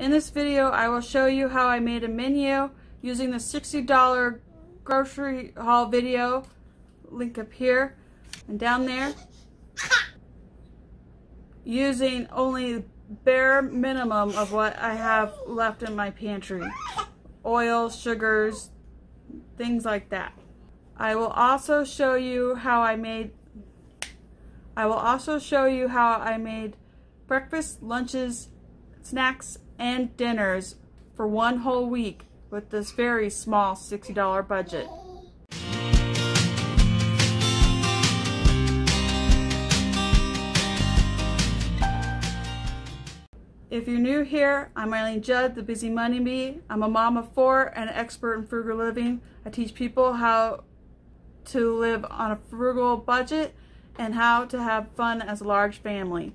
In this video, I will show you how I made a menu using the $60 grocery haul video, link up here and down there, using only bare minimum of what I have left in my pantry. Oil, sugars, things like that. I will also show you how I made breakfast, lunches, snacks, and dinners for one whole week with this very small $60 budget. If you're new here, I'm Eileen Judd, the BusyMoneyBee. I'm a mom of 4 and an expert in frugal living. I teach people how to live on a frugal budget and how to have fun as a large family.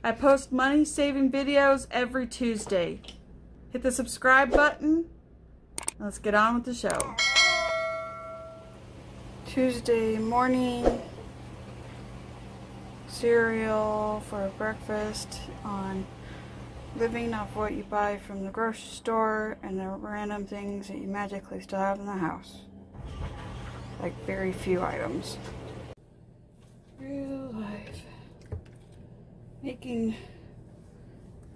I post money-saving videos every Tuesday. Hit the subscribe button. Let's get on with the show. Tuesday morning, cereal for breakfast on living off what you buy from the grocery store and the random things that you magically still have in the house. Like very few items. Real life. Making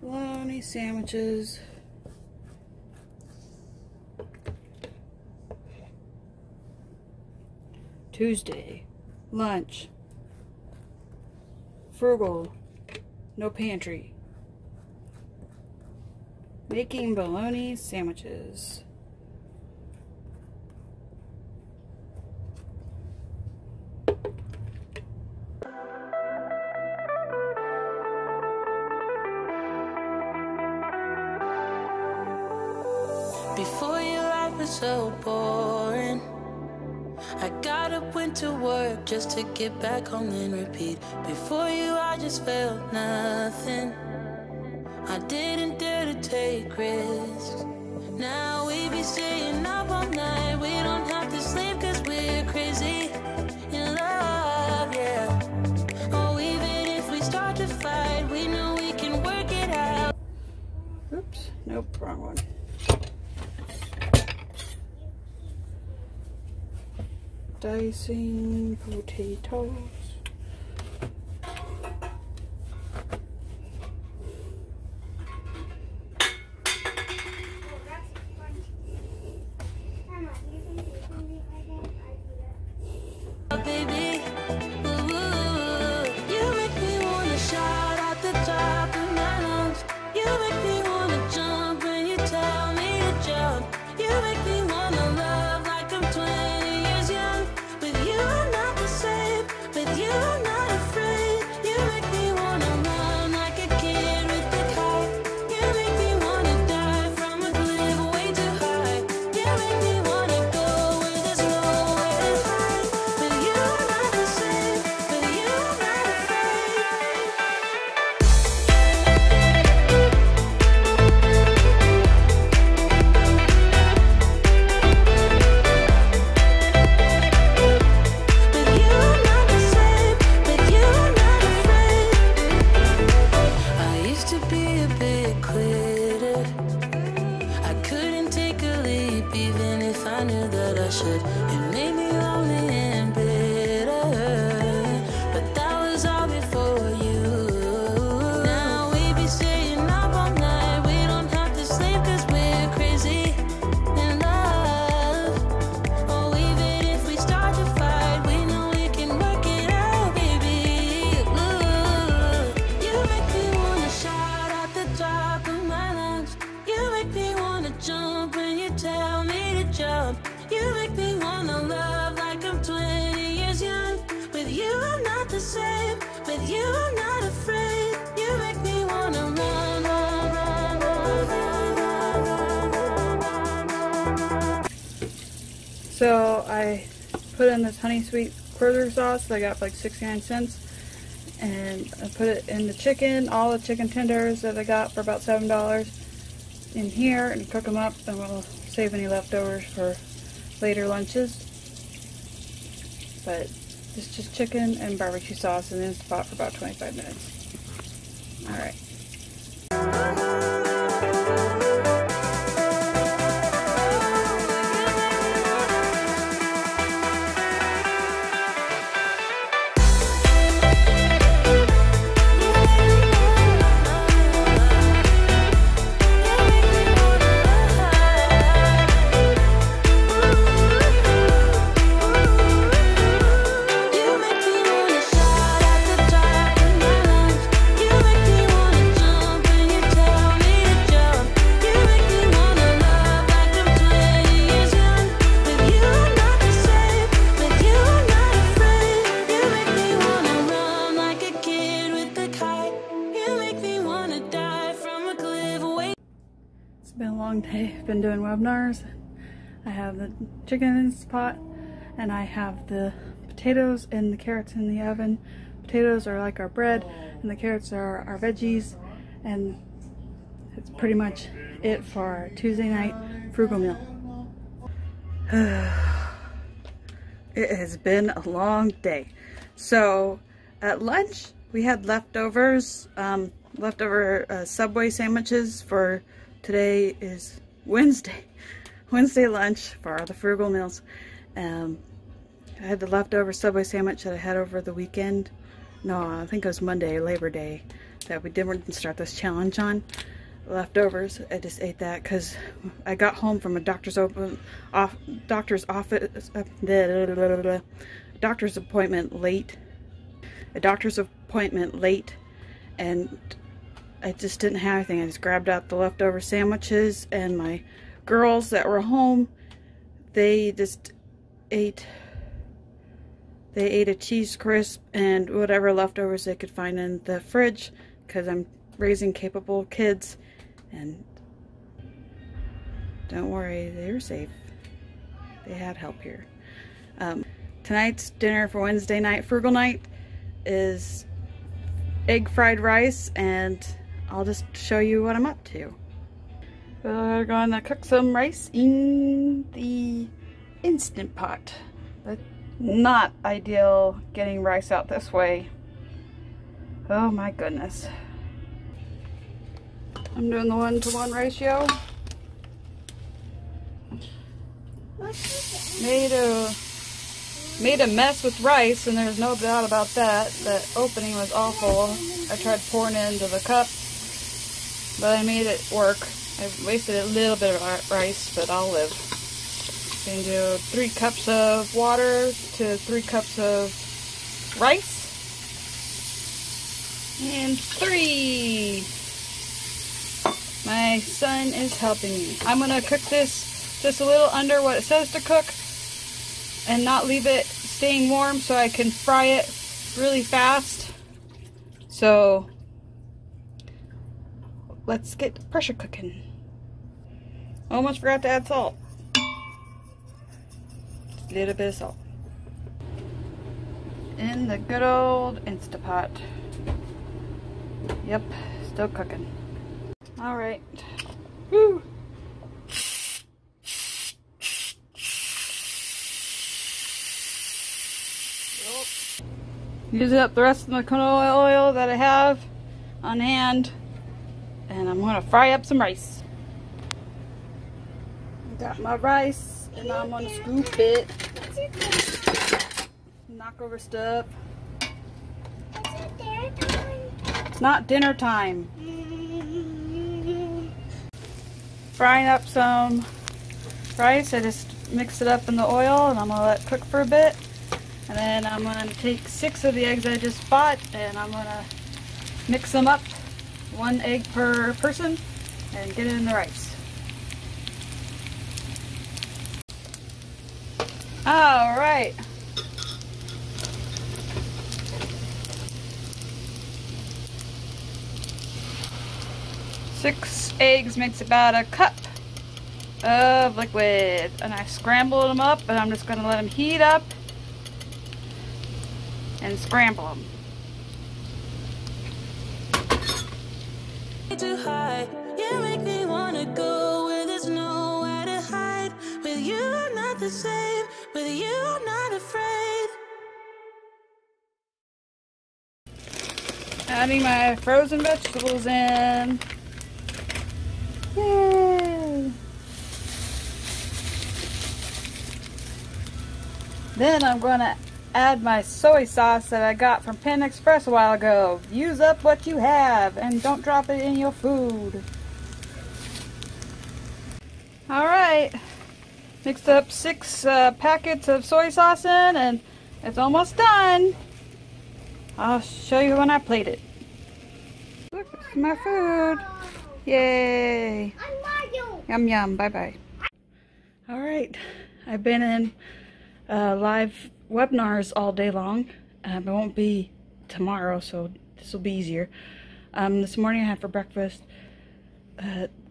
bologna sandwiches. Tuesday, lunch. Frugal, no pantry. Making bologna sandwiches. Before your life was so boring, I got up, went to work just to get back home and repeat. Before you I just felt nothing. I didn't dare to take risks. Now we be staying up all night. We don't have to sleep cause we're crazy in love, yeah. Oh, even if we start to fight, we know we can work it out. Oops, nope, wrong one. Dicing potatoes. Baby, ooh, you make me wanna shout out the top of my lungs. You make me wanna jump when you tell me to jump. You make me wanna love like I'm 20 years young. With you I'm not the same, with you I'm not afraid. You make me wanna run like a kid with the kite. You make me wanna die from a cliff way too high. You make me wanna go where there's nowhere to hide. With you I'm not the same, with you I'm not afraid. With you I'm not the same, with you I'm not afraid. I used to be a big quitter. I couldn't take a leap even if I knew that I should. It made me lonely and bitter, but that was all before you. Now we be staying up all night. We don't have to sleep cause we're crazy in love. Oh, even if we start to fight, we know we can work it out, baby. Ooh, you make me wanna shout out the top of my lungs. You make me wanna jump when you tell me to jump. You make me wanna love like I'm 20 years young. With you I'm not the same, with you I'm not afraid. You make me wanna run, run, run, run, run, run, run, run. So I put in this honey sweet quarter sauce that I got for like 69 cents, and I put it in the chicken, all the chicken tenders that I got for about $7 in here, and cook them up, and we'll save any leftovers for later lunches. But it's just chicken and barbecue sauce, and then it's for about 25 minutes. Alright. been a long day. I've been doing webinars. I have the chicken in this pot, and I have the potatoes and the carrots in the oven. Potatoes are like our bread, and the carrots are our veggies, and it's pretty much it for our Tuesday night frugal meal. It has been a long day. So at lunch we had leftovers, leftover Subway sandwiches for today is Wednesday lunch for the frugal meals. I had the leftover Subway sandwich that I had over the weekend. No, I think it was Monday, Labor Day, that we didn't start this challenge on. Leftovers, I just ate that because I got home from a doctor's appointment late, and I just didn't have anything. I just grabbed out the leftover sandwiches, and my girls that were home, they just ate a cheese crisp and whatever leftovers they could find in the fridge, because I'm raising capable kids. And don't worry, they're safe. They had help here. Tonight's dinner for Wednesday night, frugal night, is egg fried rice, and I'll just show you what I'm up to. We're gonna cook some rice in the Instant Pot. That's not ideal getting rice out this way. Oh my goodness. I'm doing the 1-to-1 ratio. Made a mess with rice, and there's no doubt about that. The opening was awful. I tried pouring it into the cup, but I made it work. I wasted a little bit of rice, but I'll live. I'm going to do 3 cups of water to 3 cups of rice. And 3. My son is helping me. I'm going to cook this just a little under what it says to cook and not leave it staying warm so I can fry it really fast. So let's get pressure cooking. Almost forgot to add salt. Just a little bit of salt. In the good old Instapot. Yep, still cooking. Alright. Woo! Use up the rest of the canola oil that I have on hand, and I'm going to fry up some rice. Got my rice, and I'm going to scoop it. Knock over stuff. It's not dinner time. Frying up some rice. I just mixed it up in the oil, and I'm going to let it cook for a bit. And then I'm going to take 6 of the eggs I just bought, and I'm going to mix them up, 1 egg per person, and get it in the rice. Alright. Six eggs makes about a cup of liquid, and I scrambled them up, and I'm just going to let them heat up and scramble them. Too high, you make me wanna go where there's nowhere to hide. With you, I'm not the same. With you, I'm not afraid. Adding my frozen vegetables in. Yay! Then I'm gonna add my soy sauce that I got from Pan Express a while ago. Use up what you have and don't drop it in your food. Alright, mixed up 6 packets of soy sauce in, and it's almost done. I'll show you when I plate it. Look, it's my food. Yay. Yum yum, bye bye. Alright, I've been in live webinars all day long. It won't be tomorrow, so this will be easier. This morning I had for breakfast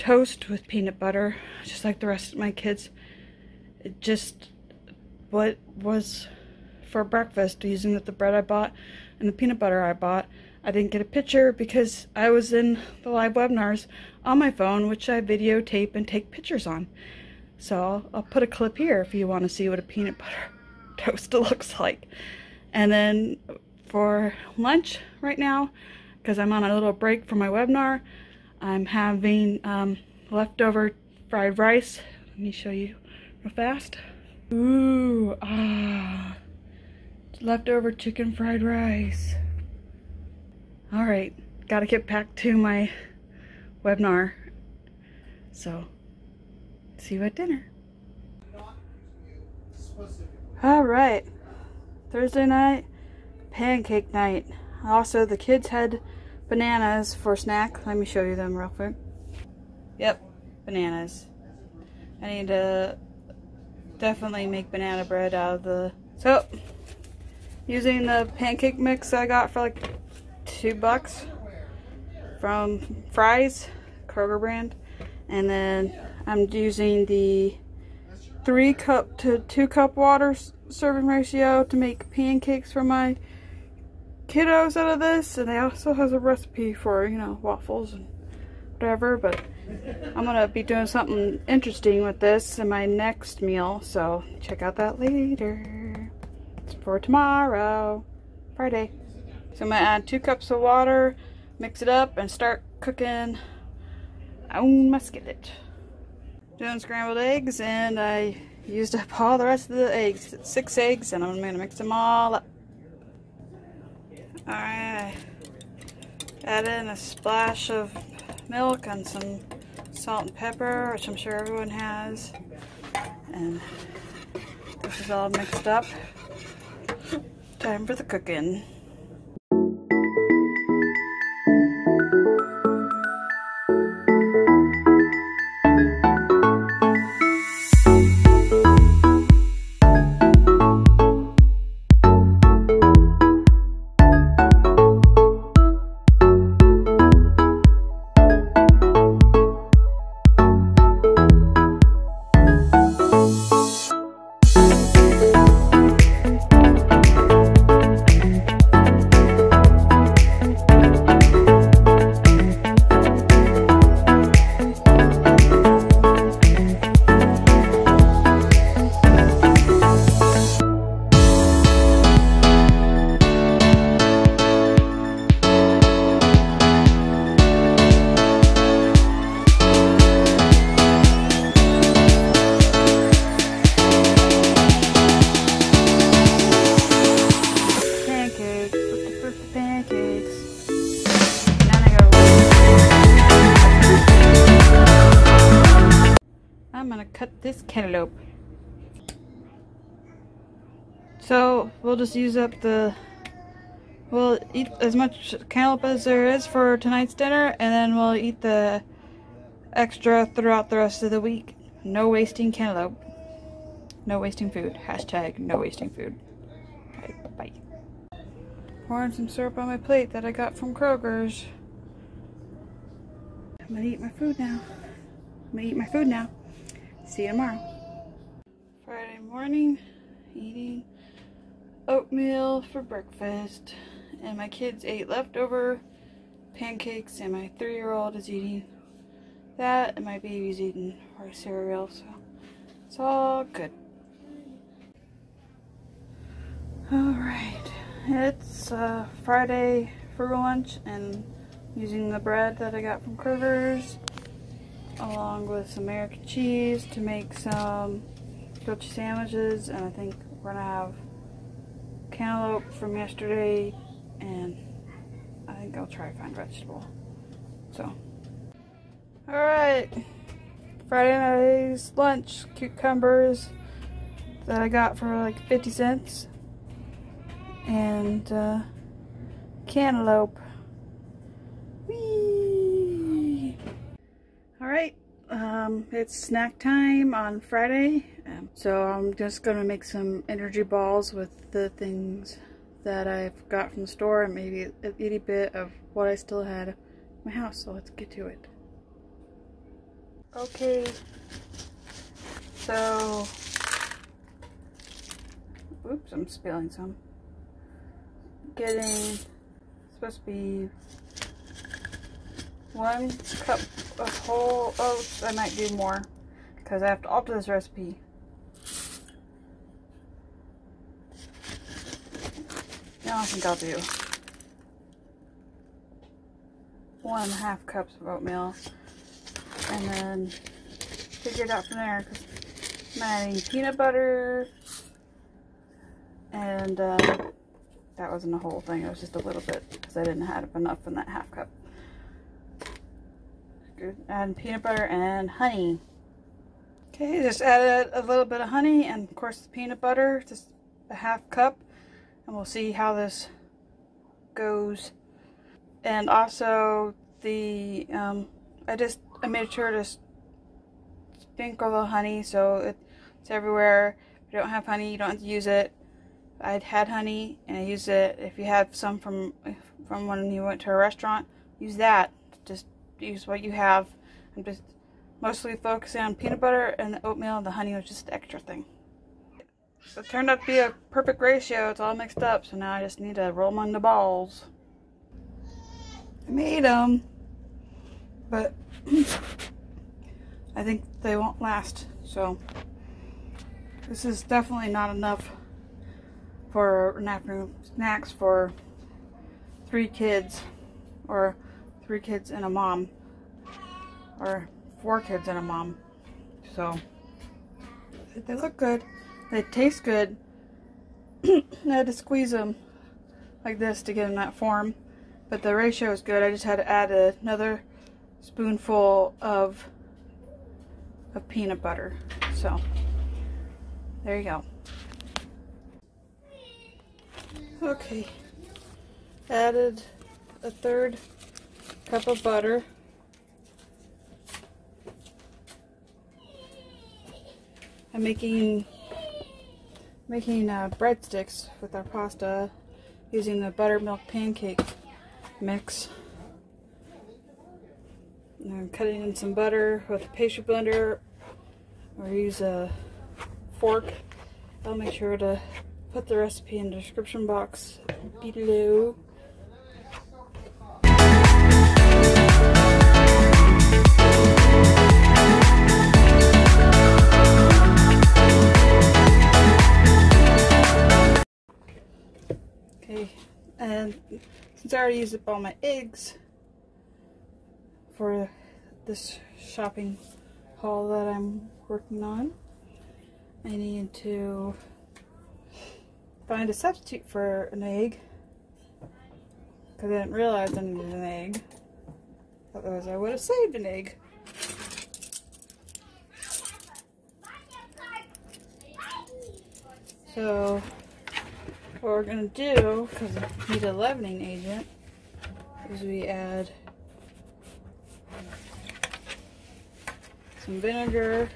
toast with peanut butter, just like the rest of my kids. It just what was for breakfast using the bread I bought and the peanut butter I bought. I didn't get a picture because I was in the live webinars on my phone, which I videotape and take pictures on. So I'll put a clip here if you want to see what a peanut butter toast looks like. And then for lunch right now, because I'm on a little break from my webinar, I'm having leftover fried rice. Let me show you real fast. Ooh, leftover chicken fried rice. Alright, gotta get back to my webinar. So, see you at dinner. Alright, Thursday night, pancake night. Also, the kids had bananas for snack. Let me show you them real quick. Yep, bananas. I need to definitely make banana bread out of the... So, using the pancake mix I got for like $2 from Fry's, Kroger brand. And then I'm using the 3 cup to 2 cup water serving ratio to make pancakes for my kiddos out of this. And it also has a recipe for, you know, waffles and whatever, but I'm gonna be doing something interesting with this in my next meal, so check out that later. It's for tomorrow, Friday. So I'm gonna add 2 cups of water, mix it up, and start cooking on my skillet. Doing scrambled eggs, and I used up all the rest of the eggs. It's 6 eggs, and I'm gonna mix them all up. Alright, add in a splash of milk and some salt and pepper, which I'm sure everyone has. And this is all mixed up. Time for the cooking. Cut this cantaloupe. So we'll just use up we'll eat as much cantaloupe as there is for tonight's dinner, and then we'll eat the extra throughout the rest of the week. No wasting cantaloupe. No wasting food. Hashtag no wasting food. Alright, bye. Pouring some syrup on my plate that I got from Kroger's. I'm gonna eat my food now. See you tomorrow. Friday morning, eating oatmeal for breakfast. And my kids ate leftover pancakes, and my 3-year-old is eating that, and my baby's eating our cereal, so it's all good. Alright, it's Friday for lunch, and using the bread that I got from Kroger's, along with some American cheese to make some grilled cheese sandwiches. And I think we're gonna have cantaloupe from yesterday, and I think I'll try to find vegetable. So, alright, Friday night's lunch: cucumbers that I got for like 50 cents, and cantaloupe. Whee! Alright, it's snack time on Friday, so I'm just going to make some energy balls with the things that I've got from the store, and maybe a itty bit of what I still had in my house, so let's get to it. Okay, so, oops, I'm spilling some. Getting, supposed to be 1 cup of whole oats. I might do more because I have to alter this recipe. Now I think I'll do 1.5 cups of oatmeal, and then figure it out from there, because I'm adding peanut butter, and that wasn't a whole thing, it was just a little bit because I didn't have enough in that 1/2 cup. Good. Adding peanut butter and honey. Okay, just added a little bit of honey and of course the peanut butter, just a 1/2 cup, and we'll see how this goes. And also the I made sure to sprinkle the honey so it's everywhere. If you don't have honey, you don't have to use it. I'd had honey and I used it. If you have some from when you went to a restaurant, use that. Just use what you have. I'm just mostly focusing on peanut butter and the oatmeal, and the honey was just the extra thing. It turned out to be a perfect ratio. It's all mixed up, so now I just need to roll them into balls. I made them, but I think they won't last, so this is definitely not enough for afternoon snacks for 3 kids, or 3 kids and a mom, or 4 kids and a mom. So they look good, they taste good. I had to squeeze them like this to get them that form, but the ratio is good. I just had to add another spoonful of peanut butter. So there you go. Okay, added a 1/3 cup of butter. I'm making breadsticks with our pasta using the buttermilk pancake mix. And I'm cutting in some butter with a pastry blender, or use a fork. I'll make sure to put the recipe in the description box below. Okay, and since I already used up all my eggs for this shopping haul that I'm working on, I need to find a substitute for an egg, because I didn't realize I needed an egg. Otherwise I would have saved an egg. So what we're going to do, because we need a leavening agent, is we add some vinegar,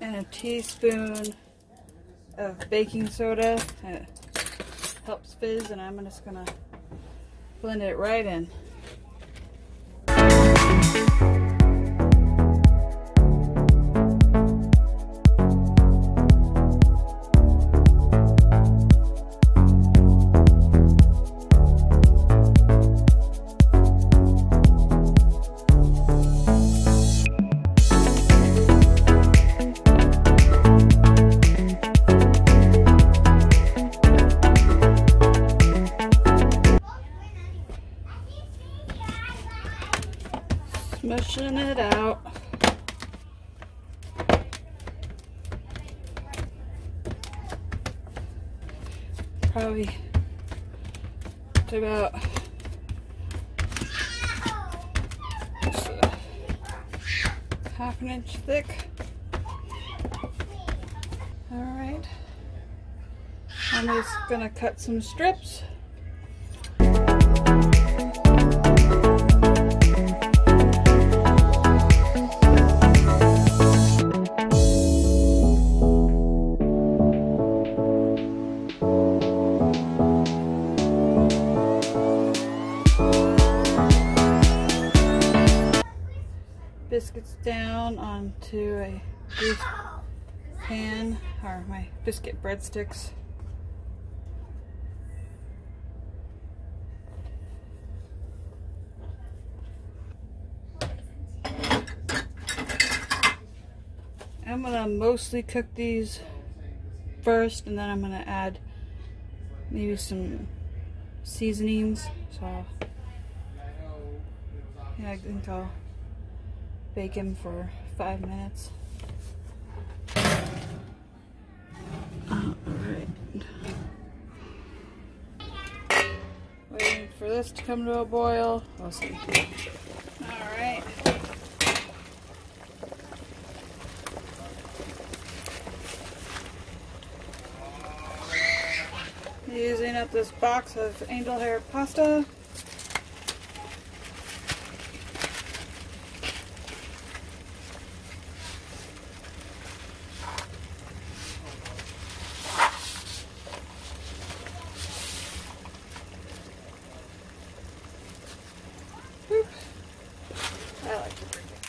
and a teaspoon of baking soda. It helps fizz, and I'm just going to blend it right in. Smushing it out. Probably to about half an inch thick. Alright. I'm just gonna cut some strips. biscuits down onto a grease pan, or my biscuit breadsticks. I'm gonna mostly cook these first, and then I'm gonna add maybe some seasonings. So yeah, I think I'll bake them for 5 minutes. Alright. Waiting for this to come to a boil. We'll see. Alright. Using up this box of angel hair pasta. Oops. I like to drink it.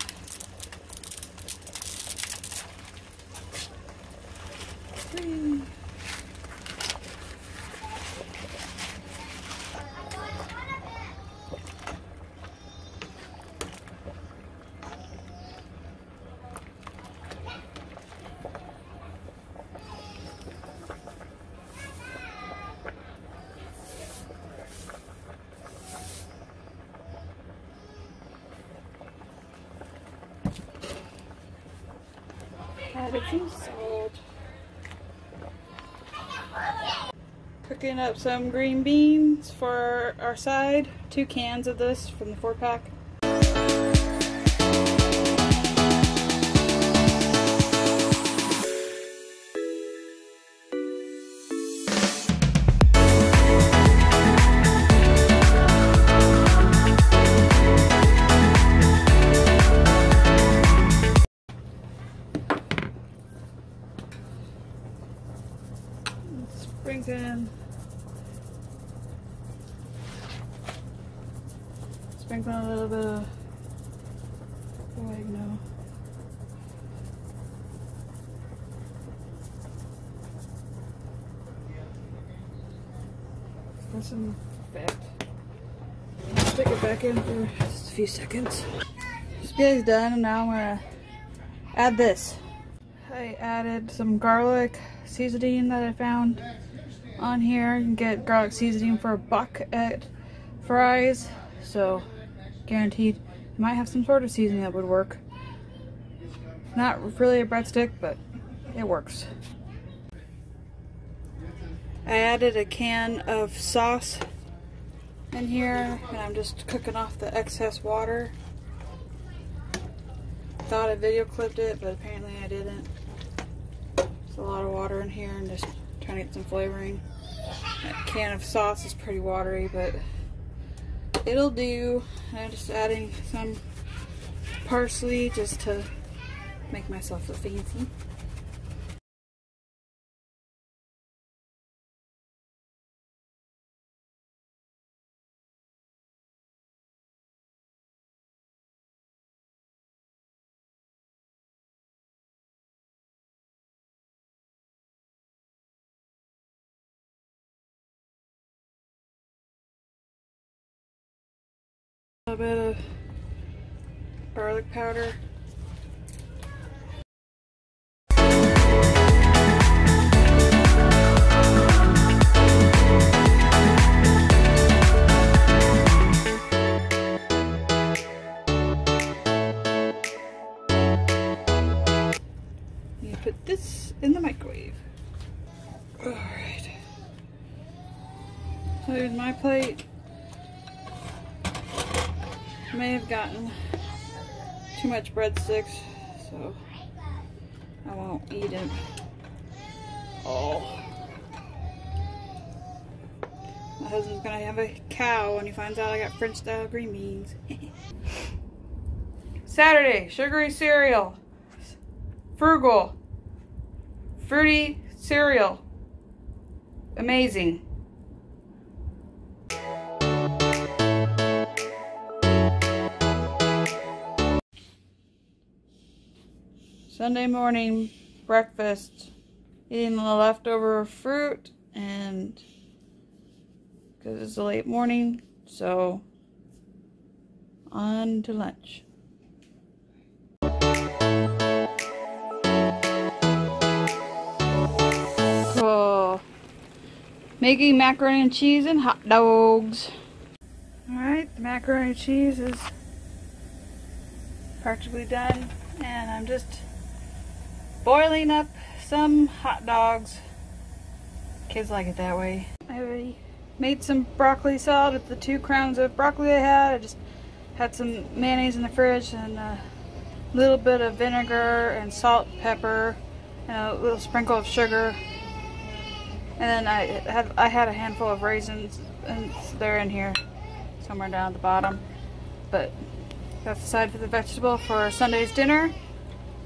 Added some salt. Cooking up some green beans for our side. 2 cans of this from the 4-pack. Sprinkle a little bit of oregano. For some fat. Stick it back in for just a few seconds. Spaghetti's done, and now I'm gonna add this. I added some garlic seasoning that I found on here. You can get garlic seasoning for $1 at Fry's, so guaranteed you might have some sort of seasoning that would work. Not really a breadstick, but it works. I added a can of sauce in here, and I'm just cooking off the excess water. Thought I video clipped it, but apparently I didn't. There's a lot of water in here, and just trying to get some flavoring. That can of sauce is pretty watery, but it'll do. I'm just adding some parsley just to make myself look fancy. A little bit of garlic powder. You put this in the microwave. Alright. So here's my plate. May have gotten too much breadsticks, so I won't eat it all. My husband's gonna have a cow when he finds out I got French style green beans. Saturday, sugary cereal, frugal, fruity cereal, amazing. Sunday morning breakfast, eating the leftover fruit, and because it's a late morning, so on to lunch. Cool. Making macaroni and cheese and hot dogs. Alright, the macaroni and cheese is practically done, and I'm just boiling up some hot dogs. Kids like it that way. I already made some broccoli salad with the 2 crowns of broccoli I had. I just had some mayonnaise in the fridge and a little bit of vinegar and salt, pepper, and a little sprinkle of sugar. And then I had a handful of raisins, and they're in here somewhere down at the bottom. But that's the side for the vegetable for Sunday's dinner.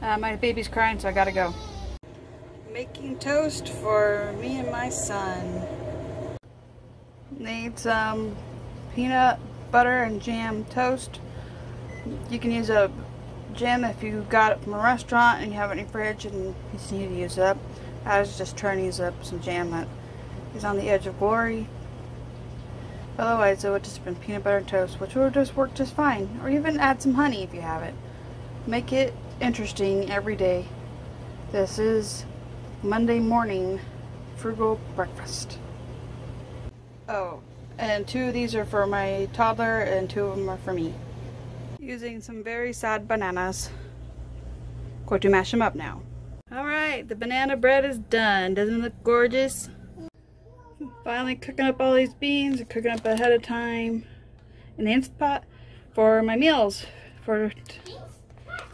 My baby's crying, so I gotta go. Making toast for me and my son. Need some peanut butter and jam toast. You can use a jam if you got it from a restaurant and you have it in your fridge and you just need to use it up. I was just trying to use up some jam that is on the edge of glory. Otherwise, it would just have been peanut butter and toast, which would just work just fine. Or even add some honey if you have it. Make it interesting every day. This is Monday morning frugal breakfast. Oh, and 2 of these are for my toddler and 2 of them are for me. Using some very sad bananas. Going to mash them up now. Alright, the banana bread is done. Doesn't it look gorgeous? Finally cooking up all these beans. Cooking up ahead of time in the Instant Pot for my meals. For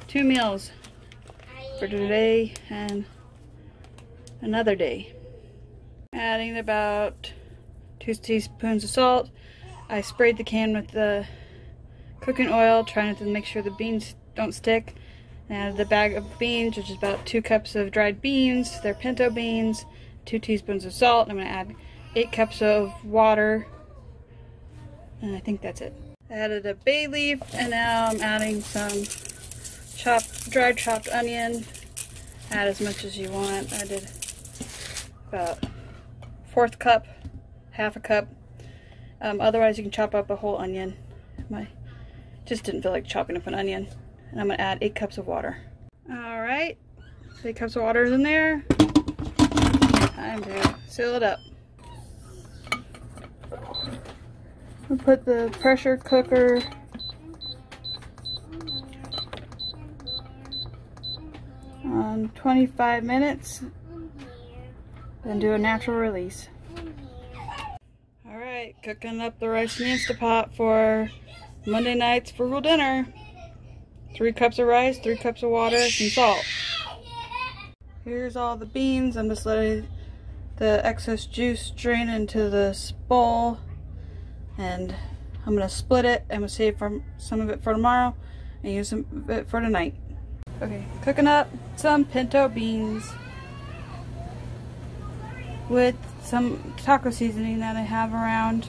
2 meals. For today and another day. Adding about 2 teaspoons of salt. I sprayed the can with the cooking oil, trying to make sure the beans don't stick. And added the bag of beans, which is about 2 cups of dried beans. They're pinto beans. 2 teaspoons of salt. I'm going to add 8 cups of water. And I think that's it. I added a bay leaf, and now I'm adding some dried chopped onion. Add as much as you want. I did about 1/4 cup, 1/2 cup. Otherwise you can chop up a whole onion. Just didn't feel like chopping up an onion. And I'm going to add 8 cups of water. Alright, 8 cups of water is in there. Time to seal it up. We'll put the pressure cooker on 25 minutes. Then do a natural release. Alright, cooking up the rice in the Instant Pot for Monday night's frugal dinner. 3 cups of rice, 3 cups of water, some salt. Here's all the beans. I'm just letting the excess juice drain into this bowl. And I'm going to split it. I'm going to save some of it for tomorrow and use some of it for tonight. Okay, cooking up some pinto beans with some taco seasoning that I have around.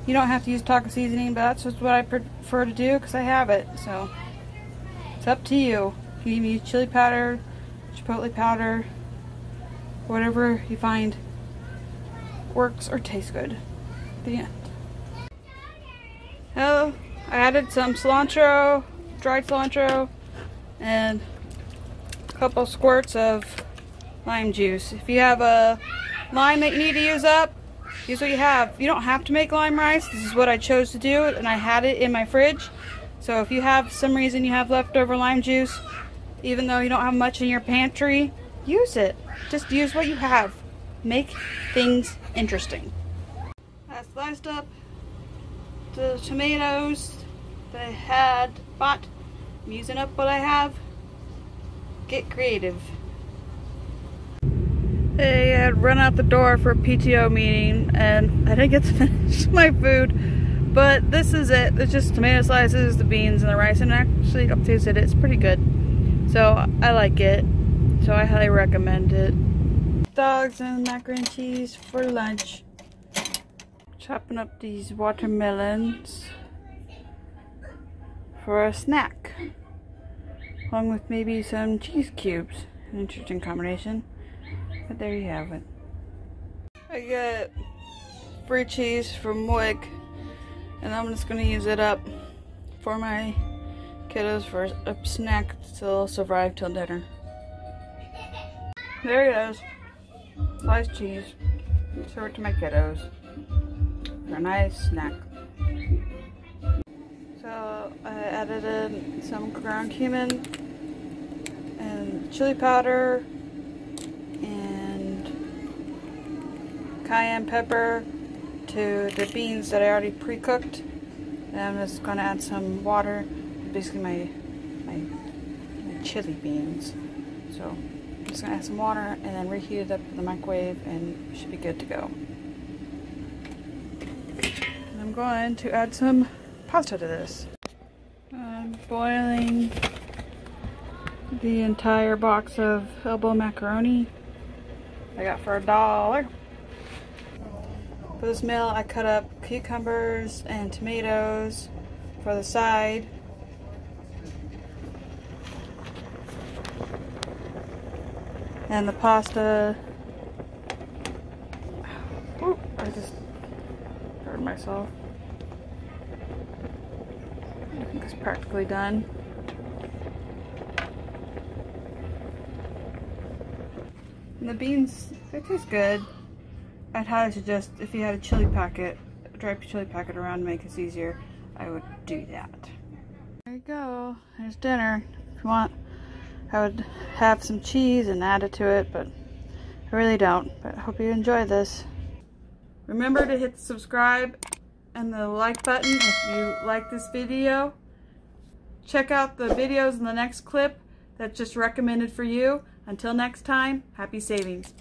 You don't have to use taco seasoning, but that's just what I prefer to do because I have it. So it's up to you. You can use chili powder, chipotle powder, whatever you find works or tastes good. The end. Oh, I added some cilantro, dried cilantro, and a couple squirts of lime juice. If you have a lime that you need to use up, use what you have. You don't have to make lime rice. This is what I chose to do, and I had it in my fridge. So if you have some reason you have leftover lime juice, even though you don't have much in your pantry, use it. Just use what you have. Make things interesting. I sliced up the tomatoes that I had bought. I'm using up what I have. Get creative. Hey, I had run out the door for a PTO meeting and I didn't get to finish my food, but this is it. It's just tomato slices, the beans, and the rice, and actually I've tasted it. It's pretty good. So I like it. So I highly recommend it. Dogs and macaroni and cheese for lunch. Chopping up these watermelons for a snack. along with maybe some cheese cubes. An interesting combination, but there you have it. I got free cheese from Wig, and I'm just going to use it up for my kiddos for a snack so they'll survive till dinner. There it is. Sliced cheese. Serve it to my kiddos for a nice snack. So I added in some ground cumin and chili powder and cayenne pepper to the beans that I already pre-cooked. And I'm just going to add some water, basically my chili beans. So I'm just going to add some water and then reheat it up in the microwave and it should be good to go. And I'm going to add some pasta to this. I'm boiling the entire box of elbow macaroni I got for $1. For this meal I cut up cucumbers and tomatoes for the side. And the pasta, oh, I just hurt myself. I think it's practically done. And the beans, they taste good. I'd highly suggest if you had a chili packet, a dry chili packet around to make this easier, I would do that. There you go, there's dinner. If you want, I would have some cheese and add it to it, but I really don't. But I hope you enjoy this. Remember to hit the subscribe and the like button if you like this video. Check out the videos in the next clip that's just recommended for you. Until next time, happy savings.